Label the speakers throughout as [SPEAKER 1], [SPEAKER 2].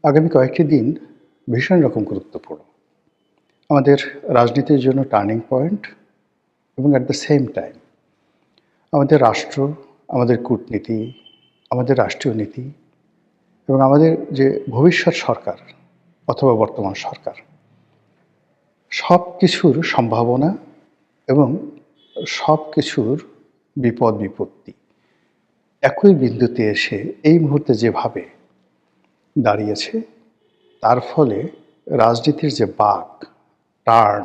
[SPEAKER 1] আগামী কয়েকটি দিন ভীষণ রকম গুরুত্বপূর্ণ। আমাদের রাজনীতির জন্য টার্নিং পয়েন্ট এবং অ্যাট দ্য সেম টাইম আমাদের রাষ্ট্র, আমাদের কূটনীতি, আমাদের রাষ্ট্রীয় নীতি এবং আমাদের যে ভবিষ্যৎ সরকার অথবা বর্তমান সরকার, সব কিছুর সম্ভাবনা এবং সব কিছুর বিপদ-বিপত্তি একই বিন্দুতে এসে এই মুহূর্তে যেভাবে দাঁড়িয়েছে, তার ফলে রাজনীতির যে বাঁক, টার্ন,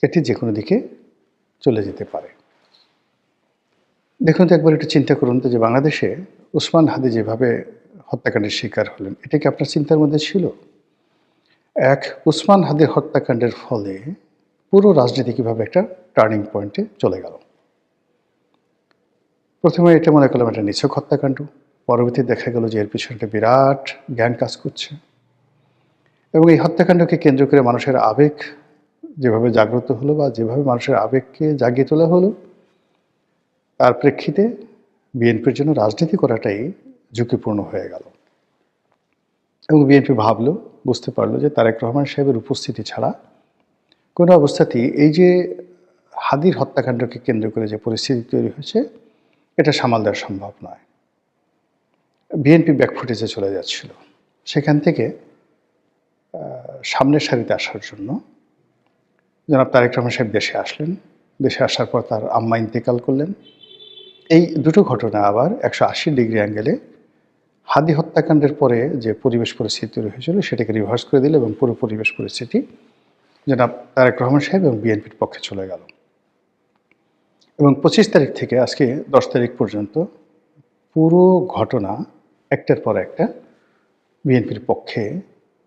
[SPEAKER 1] এটি যেকোনো দিকে চলে যেতে পারে। দেখুন তো একবার একটু চিন্তা করুন তো যে বাংলাদেশে ওসমান হাদি যেভাবে হত্যাকাণ্ডের শিকার হলেন, এটা কি আপনার চিন্তার মধ্যে ছিল? এক ওসমান হাদির হত্যাকাণ্ডের ফলে পুরো রাজনীতি কীভাবে একটা টার্নিং পয়েন্টে চলে গেল। প্রথমে এটা মনে করলাম একটা নিছক হত্যাকাণ্ড, পরবর্তীতে দেখা গেল যে এর পিছনে একটা বিরাট গ্যাং কাজ করছে এবং এই হত্যাকাণ্ডকে কেন্দ্র করে মানুষের আবেগ যেভাবে জাগ্রত হলো বা যেভাবে মানুষের আবেগকে জাগিয়ে তোলা হলো, তার প্রেক্ষিতে বিএনপির জন্য রাজনীতি করাটাই ঝুঁকিপূর্ণ হয়ে গেল এবং বিএনপি ভাবলো, বুঝতে পারলো যে তারেক রহমান সাহেবের উপস্থিতি ছাড়া কোনো অবস্থাতেই এই যে হাদির হত্যাকাণ্ডকে কেন্দ্র করে যে পরিস্থিতি তৈরি হয়েছে, এটা সামাল দেওয়া সম্ভব নয়। বিএনপি ব্যাকফুটেজে চলে যাচ্ছিল। সেখান থেকে সামনের সারিতে আসার জন্য জনাব তারেক রহমান সাহেব দেশে আসলেন। দেশে আসার পর তার আম্মা ইন্তেকাল করলেন। এই দুটো ঘটনা আবার 180 ডিগ্রি অ্যাঙ্গেলে হাদি হত্যাকাণ্ডের পরে যে পরিবেশ পরিস্থিতি তৈরি হয়েছিল সেটাকে রিভার্স করে দিল এবং পুরো পরিবেশ পরিস্থিতি জনাব তারেক রহমান সাহেব এবং বিএনপির পক্ষে চলে গেল। এবং 25 তারিখ থেকে আজকে 10 তারিখ পর্যন্ত পুরো ঘটনা একটার পর একটা বিএনপির পক্ষে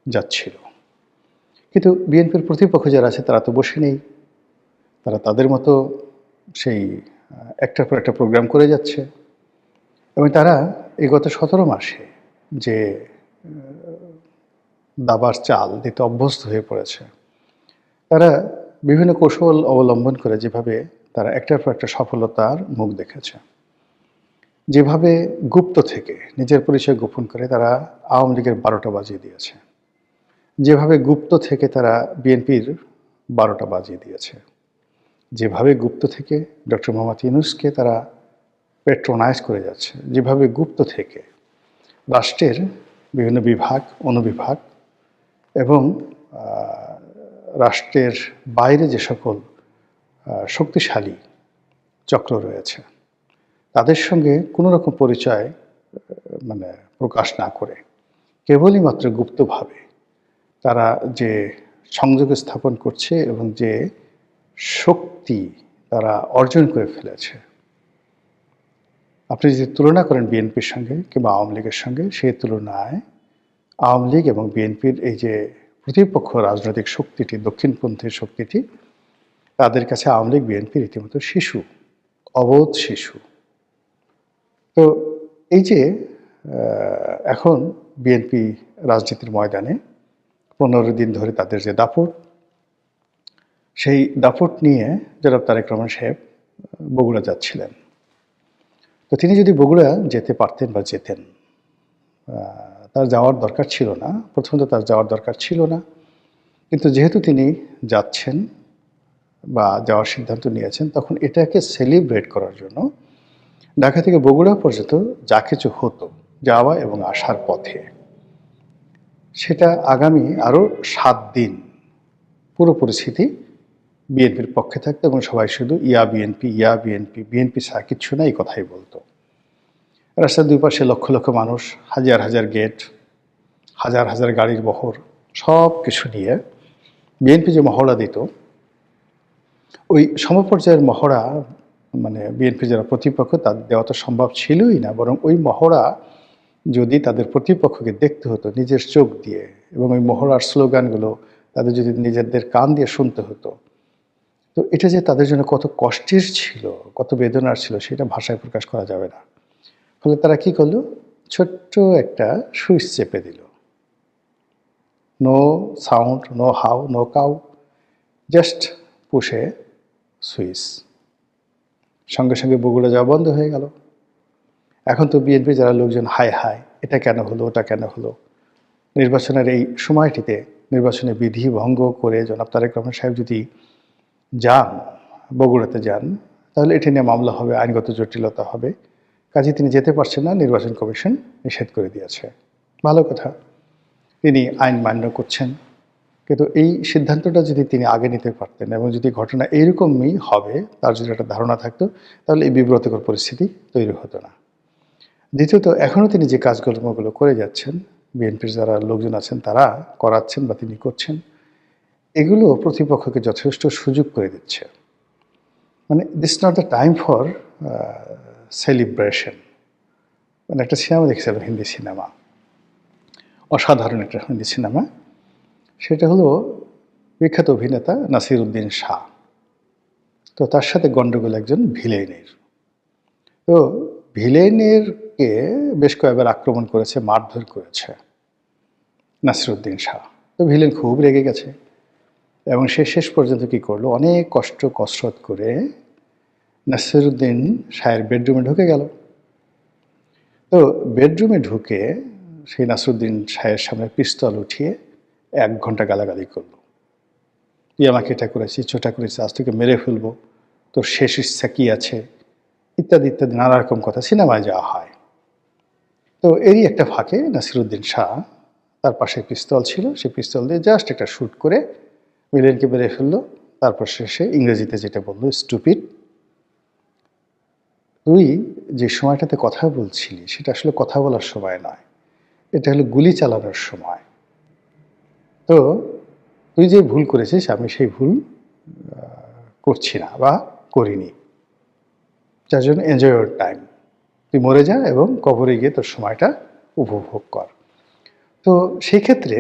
[SPEAKER 1] যাচ্ছিল। কিন্তু বিএনপির প্রতিপক্ষ যারা আছে তারা তো বসে নেই, তারা তাদের মতো সেই একটার পর একটা প্রোগ্রাম করে যাচ্ছে এবং তারা এই গত 17 মাসে যে দাবার চাল দিতে অভ্যস্ত হয়ে পড়েছে, তারা বিভিন্ন কৌশল অবলম্বন করে যেভাবে তারা একটার পর একটা সফলতার মুখ দেখেছে, যেভাবে গুপ্ত থেকে নিজের পরিচয় গোপন করে তারা আওয়ামী লীগের 12টা বাজিয়ে দিয়েছে, যেভাবে গুপ্ত থেকে তারা বিএনপির 12টা বাজিয়ে দিয়েছে, যেভাবে গুপ্ত থেকে ডক্টর মোহাম্মদ ইউনূসকে তারা পেট্রোনাইজ করে যাচ্ছে, যেভাবে গুপ্ত থেকে রাষ্ট্রের বিভিন্ন বিভাগ, অনুবিভাগ এবং রাষ্ট্রের বাইরে যে সকল শক্তিশালী চক্র রয়েছে তাদের সঙ্গে কোনো রকম পরিচয় প্রকাশ না করে কেবলই মাত্র গুপ্তভাবে তারা যে সংযোগ স্থাপন করছে এবং যে শক্তি তারা অর্জন করে ফেলেছে, আপনি যদি তুলনা করেন বিএনপির সঙ্গে কিংবা আওয়ামী লীগের সঙ্গে, সেই তুলনায় আওয়ামী লীগ এবং বিএনপির এই যে প্রতিপক্ষ রাজনৈতিক শক্তিটি, দক্ষিণপন্থী শক্তিটি, তাদের কাছে আওয়ামী লীগ বিএনপি রীতিমতো শিশু, অবোধ শিশু। তো এই যে এখন বিএনপি রাজনীতির ময়দানে 15 দিন ধরে তাদের যে দাপট, সেই দাপট নিয়ে জনাব তারেক রহমান সাহেব বগুড়া যাচ্ছিলেন। তো তিনি যদি বগুড়া যেতে পারতেন বা যেতেন, তার যাওয়ার দরকার ছিল না, প্রথমত তার যাওয়ার দরকার ছিল না, কিন্তু যেহেতু তিনি যাচ্ছেন বা যাওয়ার সিদ্ধান্ত নিয়েছেন, তখন এটাকে সেলিব্রেট করার জন্য ঢাকা থেকে বগুড়া পর্যন্ত যা কিছু হতো যাওয়া এবং আসার পথে, সেটা আগামী আরও 7 দিন পুরো পরিস্থিতি বিএনপির পক্ষে থাকতো এবং সবাই শুধু ইয়া বিএনপি, ইয়া বিএনপি, বিএনপি ছাড়া কিচ্ছু না, এই কথাই বলতো। রাস্তার দুই পাশে লক্ষ লক্ষ মানুষ, হাজার হাজার গেট, হাজার হাজার গাড়ির বহর, সব কিছু নিয়ে বিএনপি যে মহড়া দিত, ওই সমপর্যায়ের মহড়া বিএনপি যারা প্রতিপক্ষ তাদের দেওয়া তো সম্ভব ছিলই না, বরং ওই মহড়া যদি তাদের প্রতিপক্ষকে দেখতে হতো নিজের চোখ দিয়ে এবং ওই মহড়ার স্লোগানগুলো তাদের যদি নিজেদের কান দিয়ে শুনতে হতো, তো এটা যে তাদের জন্য কত কষ্টের ছিল, কত বেদনার ছিল, সেটা ভাষায় প্রকাশ করা যাবে না। ফলে তারা কি করলো, ছোট্ট একটা সুইচ চেপে দিল। No sound, no how, no cow, just পুশে সুইচ। সঙ্গে সঙ্গে বগুড়া যাওয়া বন্ধ হয়ে গেল। এখন তো বিএনপি যারা লোকজন হায় হায়, এটা কেন হলো, ওটা কেন হলো, নির্বাচনের এই সময়টিতে নির্বাচনে বিধি ভঙ্গ করে জনাব তারেক রহমান সাহেব যদি যান, বগুড়াতে যান, তাহলে এটি নিয়ে মামলা হবে, আইনগত জটিলতা হবে। কাজে তিনি যেতে পারছেন না, নির্বাচন কমিশন নিষেধ করে দিয়েছে। ভালো কথা, তিনি আইন মান্য করছেন। কিন্তু এই সিদ্ধান্তটা যদি তিনি আগে নিতে পারতেন এবং যদি ঘটনা এইরকমই হবে তার যদি একটা ধারণা থাকতো, তাহলে এই বিব্রতকর পরিস্থিতি তৈরি হতো না। দ্বিতীয়ত, এখনও তিনি যে কাজকর্মগুলো করে যাচ্ছেন, বিএনপির যারা লোকজন আছেন তারা করাচ্ছেন বা তিনি করছেন, এগুলো প্রতিপক্ষকে যথেষ্ট সুযোগ করে দিচ্ছে। মানে this not the time for celebration. মানে একটা সিনেমা দেখছিলাম, হিন্দি সিনেমা, অসাধারণ একটা হিন্দি সিনেমা। সেটা হলো বিখ্যাত অভিনেতা নাসিরুদ্দিন শাহ। তো তার সাথে গণ্ডগোল একজন ভিলেনের। তো ভিলেনেরকে বেশ কয়েকবার আক্রমণ করেছে, মারধর করেছে নাসিরুদ্দিন শাহ। তো ভিলেন খুব রেগে গেছে এবং সে শেষ পর্যন্ত কী করলো, অনেক কসরত করে নাসিরুদ্দিন শাহের বেডরুমে ঢুকে গেল। তো বেডরুমে ঢুকে সেই নাসিরুদ্দিন শাহের সামনে পিস্তল উঠিয়ে 1 ঘন্টা গালাগালি করলো। তুই আমাকে এটা করেছিস, ওটা করেছিস, আজ তোকে মেরে ফেলবো, তোর শেষ ইচ্ছা কী আছে, ইত্যাদি ইত্যাদি নানা রকম কথা সিনেমায় যাওয়া হয়। তো এরই একটা ফাঁকে নাসিরুদ্দিন শাহ, তার পাশে পিস্তল ছিল, সেই পিস্তল দিয়ে জাস্ট একটা শ্যুট করে ভিলেনকে মেরে ফেললো। তারপর শেষে ইংরেজিতে যেটা বললো, স্টুপিড, তুই যে সময়টাতে কথা বলছিলি সেটা আসলে কথা বলার সময় নয়, এটা হলো গুলি চালানোর সময়। তো তুই যে ভুল করেছিস আমি সেই ভুল করছি না বা করিনি, যার জন্য এনজয় ইউর টাইম, তুই মরে যা এবং কবরে গিয়ে তোর সময়টা উপভোগ কর। তো সেই ক্ষেত্রে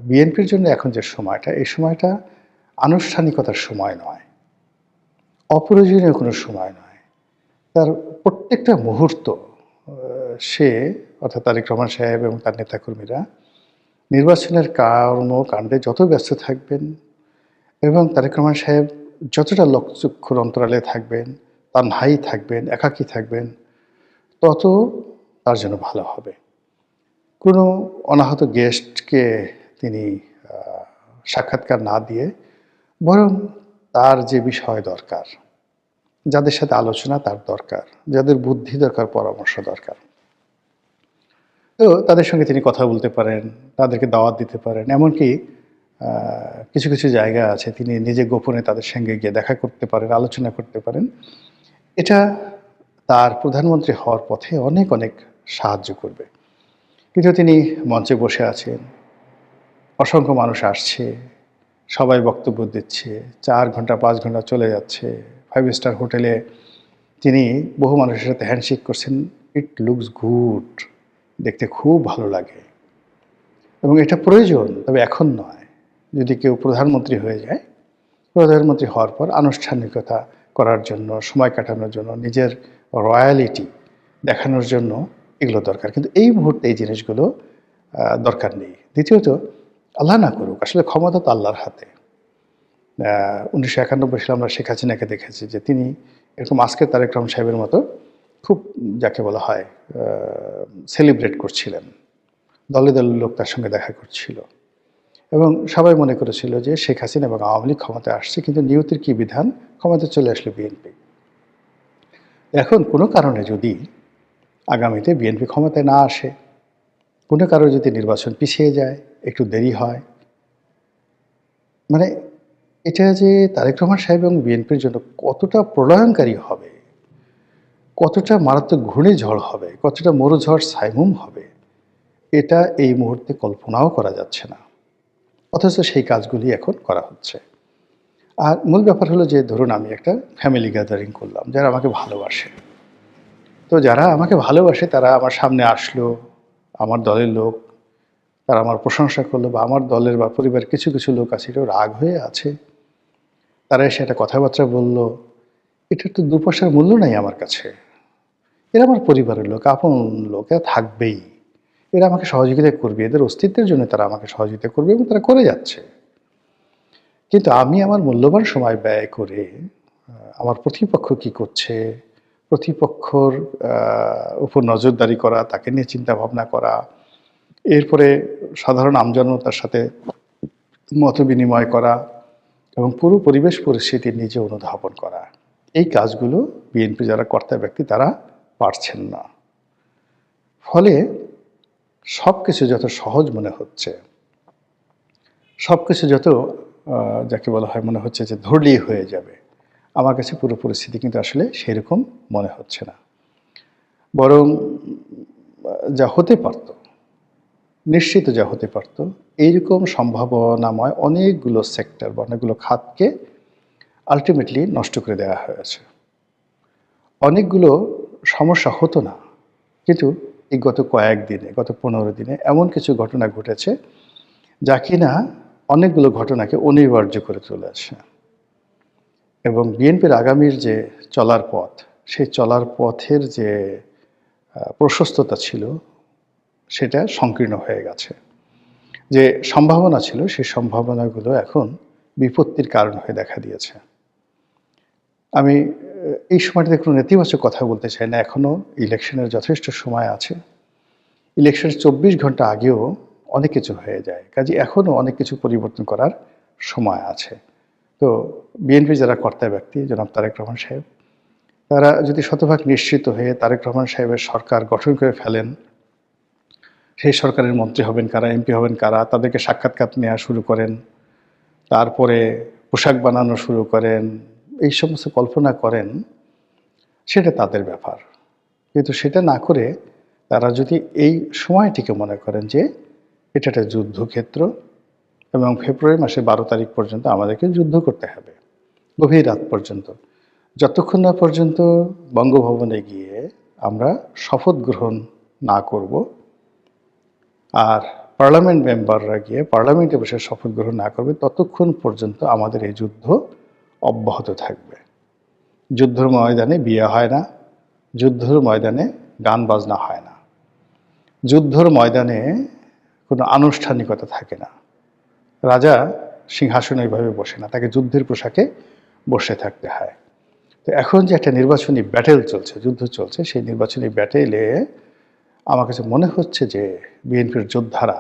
[SPEAKER 1] বিএনপির জন্য এখন যে সময়টা, এই সময়টা আনুষ্ঠানিকতার সময় নয়, অপ্রয়োজনীয় কোনো সময় নয়। তার প্রত্যেকটা মুহূর্ত সে, অর্থাৎ তারেক রহমান সাহেব এবং তার নেতাকর্মীরা নির্বাচনের কর্মকাণ্ডে যত ব্যস্ত থাকবেন এবং তারেক রহমান সাহেব যতটা লোকচক্ষুর অন্তরালে থাকবেন, তানহাই থাকবেন, একাকী থাকবেন, তত তার জন্য ভালো হবে। কোনো অনাহত গেস্টকে তিনি সাক্ষাৎকার না দিয়ে বরং তার যে বিষয় দরকার, যাদের সাথে আলোচনা তার দরকার, যাদের বুদ্ধি দরকার, পরামর্শ দরকার, তো তাদের সঙ্গে তিনি কথা বলতে পারেন, তাদেরকে দাওয়াত দিতে পারেন। এমনকি কিছু কিছু জায়গা আছে তিনি নিজে গোপনে তাদের সঙ্গে গিয়ে দেখা করতে পারেন, আলোচনা করতে পারেন। এটা তার প্রধানমন্ত্রী হওয়ার পথে অনেক অনেক সাহায্য করবে। কিন্তু তিনি মঞ্চে বসে আছেন, অসংখ্য মানুষ আসছে, সবাই বক্তব্য দিচ্ছে, 4 ঘন্টা 5 ঘন্টা চলে যাচ্ছে। 5 স্টার হোটেলে তিনি বহু মানুষের সাথে হ্যান্ডশেক করছেন। ইট লুকস গুড, দেখতে খুব ভালো লাগে এবং এটা প্রয়োজন, তবে এখন নয়। যদি কেউ প্রধানমন্ত্রী হয়ে যায়, প্রধানমন্ত্রী হওয়ার পর আনুষ্ঠানিকতা করার জন্য, সময় কাটানোর জন্য, নিজের রয়্যালিটি দেখানোর জন্য এগুলো দরকার। কিন্তু এই মুহূর্তে এই জিনিসগুলো দরকার নেই। দ্বিতীয়ত, আল্লাহ না করুক, আসলে ক্ষমতা তো আল্লাহর হাতে। 1991 সালে আমরা শেখ হাসিনাকে দেখেছি যে তিনি এরকম আজকের তারেক রহমান সাহেবের মতো খুব, যাকে বলা হয়, সেলিব্রেট করছিলেন। দলে দলে লোক তার সঙ্গে দেখা করছিল এবং সবাই মনে করেছিল যে শেখ হাসিনা এবং আওয়ামী লীগ ক্ষমতায় আসছে, কিন্তু নিয়তির কী বিধান, ক্ষমতায় চলে আসলো বিএনপি। এখন কোনো কারণে যদি আগামীতে বিএনপি ক্ষমতায় না আসে, কোনো কারণে যদি নির্বাচন পিছিয়ে যায়, একটু দেরি হয়, মানে এটা যে তারেক রহমান সাহেব এবং বিএনপির জন্য কতটা প্রলয়ঙ্কারী হবে, কতটা মারাত্মক ঘূর্ণিঝড় হবে, কতটা মরুঝড় সাইমুম হবে, এটা এই মুহূর্তে কল্পনাও করা যাচ্ছে না। অথচ সেই কাজগুলি এখন করা হচ্ছে। আর মূল ব্যাপার হলো যে ধরুন আমি একটা ফ্যামিলি গ্যাদারিং করলাম, যারা আমাকে ভালোবাসে। তো যারা আমাকে ভালোবাসে তারা আমার সামনে আসলো, আমার দলের লোক, তারা আমার প্রশংসা করলো, বা আমার দলের বা পরিবারের কিছু কিছু লোক আছে এটাও রাগ হয়ে আছে, তারা এসে একটা কথাবার্তা বললো, এটার তো 2 পয়সার মূল্য নাই আমার কাছে। এরা আমার পরিবারের লোক, আপন লোক, এরা থাকবেই, এরা আমাকে সহযোগিতা করবে, এদের অস্তিত্বের জন্য তারা আমাকে সহযোগিতা করবে এবং তারা করে যাচ্ছে। কিন্তু আমি আমার মূল্যবান সময় ব্যয় করে আমার প্রতিপক্ষ কি করছে, প্রতিপক্ষর উপর নজরদারি করা, তাকে নিয়ে চিন্তা ভাবনা করা, এরপরে সাধারণ আমজনতার সাথে মত বিনিময় করা এবং পুরো পরিবেশ পরিস্থিতি নিজে অনুধাবন করা, এই কাজগুলো বিএনপি যারা কর্তা ব্যক্তি তারা পারছেন না। ফলে সব কিছু যত সহজ মনে হচ্ছে, সব কিছু যত যাকে বলা হয় মনে হচ্ছে যে ধরলেই হয়ে যাবে, আমার কাছে পুরো পরিস্থিতি কিন্তু আসলে সেরকম মনে হচ্ছে না। বরং যা হতে পারত, নিশ্চিত যা হতে পারত, এইরকম সম্ভাবনাময় অনেকগুলো সেক্টর বা অনেকগুলো খাতকে আলটিমেটলি নষ্ট করে দেওয়া হয়েছে। অনেকগুলো সমস্যা হতো না, কিন্তু এই গত কয়েকদিনে, গত 15 দিনে এমন কিছু ঘটনা ঘটেছে যা কিনা অনেকগুলো ঘটনাকে অনিবার্য করে তুলেছে। এবং বিএনপির আগামীর যে চলার পথ, সেই চলার পথের যে প্রশস্ততা ছিল সেটা সংকীর্ণ হয়ে গেছে। যে সম্ভাবনা ছিল সেই সম্ভাবনাগুলো এখন বিপত্তির কারণ হয়ে দেখা দিয়েছে। আমি এই সময়টাতে কোনো নেতিবাচক কথা বলতে চাই না, এখনও ইলেকশনের যথেষ্ট সময় আছে। ইলেকশনের 24 ঘন্টা আগেও অনেক কিছু হয়ে যায়, কাজে এখনও অনেক কিছু পরিবর্তন করার সময় আছে। তো বিএনপি যারা কর্তা ব্যক্তি, জনাব তারেক রহমান সাহেব, তারা যদি শতভাগ নিশ্চিত হয়ে তারেক রহমান সাহেবের সরকার গঠন করে ফেলেন, সেই সরকারের মন্ত্রী হবেন কারা, এমপি হবেন কারা, তাদেরকে সাক্ষাৎকার নেওয়া শুরু করেন, তারপরে পোশাক বানানো শুরু করেন, এই সমস্ত কল্পনা করেন, সেটা তাদের ব্যাপার। কিন্তু সেটা না করে তারা যদি এই সময়টিকে মনে করেন যে এটা একটা যুদ্ধক্ষেত্র এবং ফেব্রুয়ারি মাসের 12 তারিখ পর্যন্ত আমাদেরকে যুদ্ধ করতে হবে, গভীর রাত পর্যন্ত, যতক্ষণ না পর্যন্ত বঙ্গভবনে গিয়ে আমরা শপথ গ্রহণ না করব আর পার্লামেন্ট মেম্বাররা গিয়ে পার্লামেন্টে বসে শপথ গ্রহণ না করবে, ততক্ষণ পর্যন্ত আমাদের এই যুদ্ধ অব্যাহত থাকবে। যুদ্ধের ময়দানে বিয়ে হয় না, যুদ্ধের ময়দানে গান বাজনা হয় না, যুদ্ধের ময়দানে কোনো আনুষ্ঠানিকতা থাকে না, রাজা সিংহাসনে ওইভাবে বসে না, তাকে যুদ্ধের পোশাকে বসে থাকতে হয়। তো এখন যে একটা নির্বাচনী ব্যাটেল চলছে, যুদ্ধ চলছে, সেই নির্বাচনী ব্যাটেলে আমার কাছে মনে হচ্ছে যে বিএনপির যোদ্ধারা